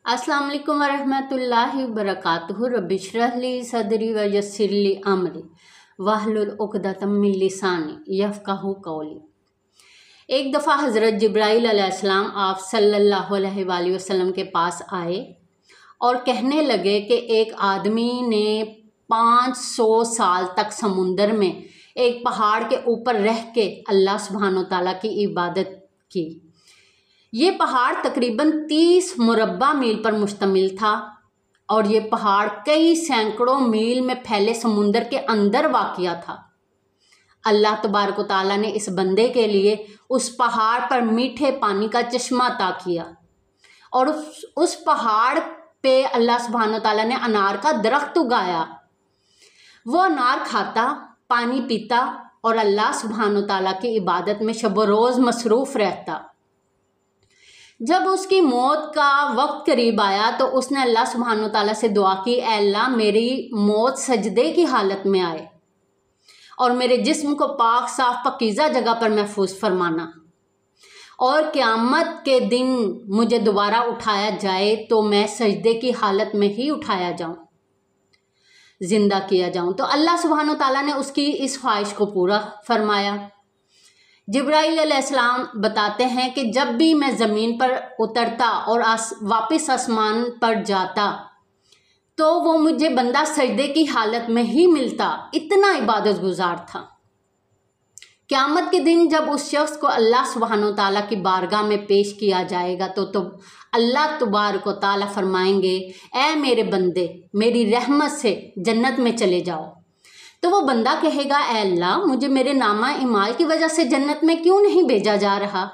अस्सलाम वालेकुम वरहमतुल्लाहि वबरकातुहू। रब्बि इश्रह ली सदरी व यस्सिर ली अमरी वहलुल उक़दतम मिन लिसानी यफ़क़हू क़ौली। एक दफ़ा हज़रत जिब्राईल अलैहिस्सलाम आप सल्लल्लाहु अलैहि वसल्लम के पास आए और कहने लगे कि एक आदमी ने 500 साल तक समुंदर में एक पहाड़ के ऊपर रह के अल्लाह सुब्हानो तआला की इबादत की। ये पहाड़ तकरीबन 30 मुरब्बा मील पर मुश्तमिल था और ये पहाड़ कई सैकड़ों मील में फैले समुंदर के अंदर वाक़िया था। अल्लाह तबारक व तआला ने इस बंदे के लिए उस पहाड़ पर मीठे पानी का चश्मा अता किया और उस पहाड़ पे अल्लाह सुब्हानो तआला ने अनार का दरख्त उगाया। वो अनार खाता, पानी पीता और अल्लाह सुब्हानो तआला की इबादत में शब रोज़ मसरूफ़ रहता। जब उसकी मौत का वक्त करीब आया तो उसने अल्लाह सुब्हानो तआला से दुआ की, ऐ अल्लाह मेरी मौत सजदे की हालत में आए और मेरे जिस्म को पाक साफ पकीज़ा जगह पर महफूज फरमाना, और क़यामत के दिन मुझे दोबारा उठाया जाए तो मैं सजदे की हालत में ही उठाया जाऊं, ज़िंदा किया जाऊं। तो अल्लाह सुब्हानो तआला ने उसकी इस ख्वाहिश को पूरा फरमाया। जिब्राईल अलैहिस्सलाम बताते हैं कि जब भी मैं ज़मीन पर उतरता और वापस आसमान पर जाता तो वो मुझे बंदा सजदे की हालत में ही मिलता, इतना इबादत गुजार था। क़यामत के दिन जब उस शख्स को अल्लाह सुब्हानो तआला की बारगाह में पेश किया जाएगा तो अल्लाह तबारक व तआला फरमाएंगे, ऐ मेरे बंदे मेरी रहमत से जन्नत में चले जाओ। तो वो बंदा कहेगा, ऐ अल्लाह मुझे मेरे नामा इमाल की वजह से जन्नत में क्यों नहीं भेजा जा रहा,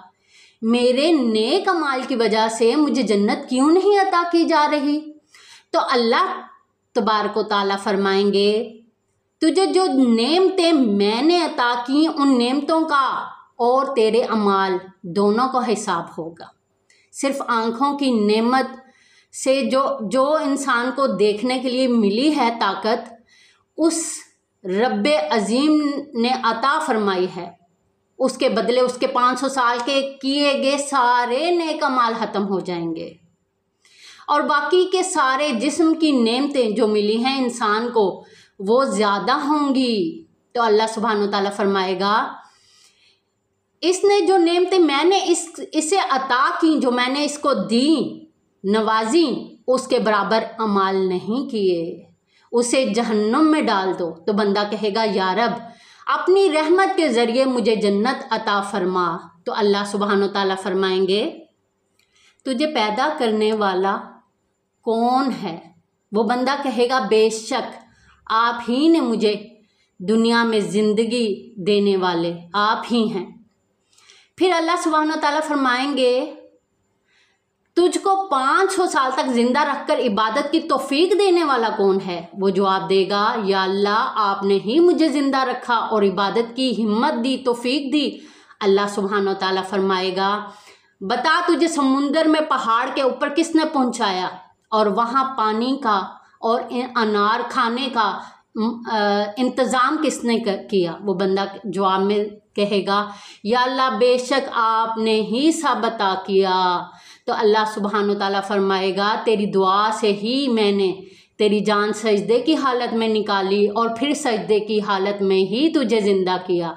मेरे नेक अमाल की वजह से मुझे जन्नत क्यों नहीं अता की जा रही। तो अल्लाह तबारक व तआला फरमाएंगे, तुझे जो नेमतें मैंने अता की उन नेमतों का और तेरे अमाल दोनों का हिसाब होगा। सिर्फ आँखों की नेमत से जो इंसान को देखने के लिए मिली है ताकत, उस रब्बे अजीम ने अता फरमाई है, उसके बदले उसके 500 साल के किए गए सारे नेक अमाल ख़त्म हो जाएंगे और बाकी के सारे जिस्म की नेमतें जो मिली हैं इंसान को वो ज़्यादा होंगी। तो अल्लाह सुब्हानो तआला फरमाएगा, इसने जो नेमतें मैंने इसे अता की, जो मैंने इसको दी, नवाजी, उसके बराबर अमाल नहीं किए, उसे जहन्नुम में डाल दो। तो बंदा कहेगा, या रब अपनी रहमत के ज़रिए मुझे जन्नत अता फरमा। तो अल्लाह सुब्हानो तआला फरमाएंगे, तुझे पैदा करने वाला कौन है। वो बंदा कहेगा, बेशक आप ही ने मुझे दुनिया में ज़िंदगी देने वाले आप ही हैं। फिर अल्लाह सुब्हानो तआला फरमाएंगे, तुझको 500 साल तक जिंदा रखकर इबादत की तौफीक देने वाला कौन है। वो जवाब देगा, या अल्लाह आपने ही मुझे ज़िंदा रखा और इबादत की हिम्मत दी, तौफीक दी। अल्लाह सुब्हानो तआला फरमाएगा, बता तुझे समुंदर में पहाड़ के ऊपर किसने पहुंचाया और वहाँ पानी का और अनार खाने का इंतज़ाम किसने किया। वो बंदा जवाब में कहेगा, या अल्लाह बेशक आपने ही सब अता किया। तो अल्लाह सुब्हानो तआला फरमाएगा, तेरी दुआ से ही मैंने तेरी जान सजदे की हालत में निकाली और फिर सजदे की हालत में ही तुझे ज़िंदा किया।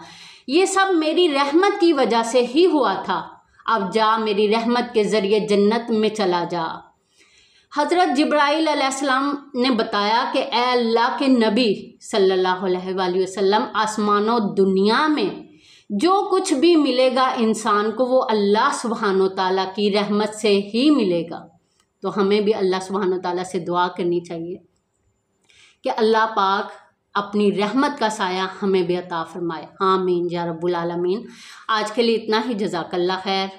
ये सब मेरी रहमत की वजह से ही हुआ था। अब जा मेरी रहमत के ज़रिए जन्नत में चला जा। हज़रत जिब्राईल अलैहिस्सलाम ने बताया कि ए अल्लाह के नबी सल्लल्लाहु अलैहि वसल्लम, आसमानों दुनिया में जो कुछ भी मिलेगा इंसान को वो अल्लाह सुब्हानो तआला की रहमत से ही मिलेगा। तो हमें भी अल्लाह सुब्हानो तआला से दुआ करनी चाहिए कि अल्लाह पाक अपनी रहमत का साया हमें भी अता फरमाए। आमीन या रब्बुल आलमीन। आज के लिए इतना ही। जज़ाकल्लाह खैर।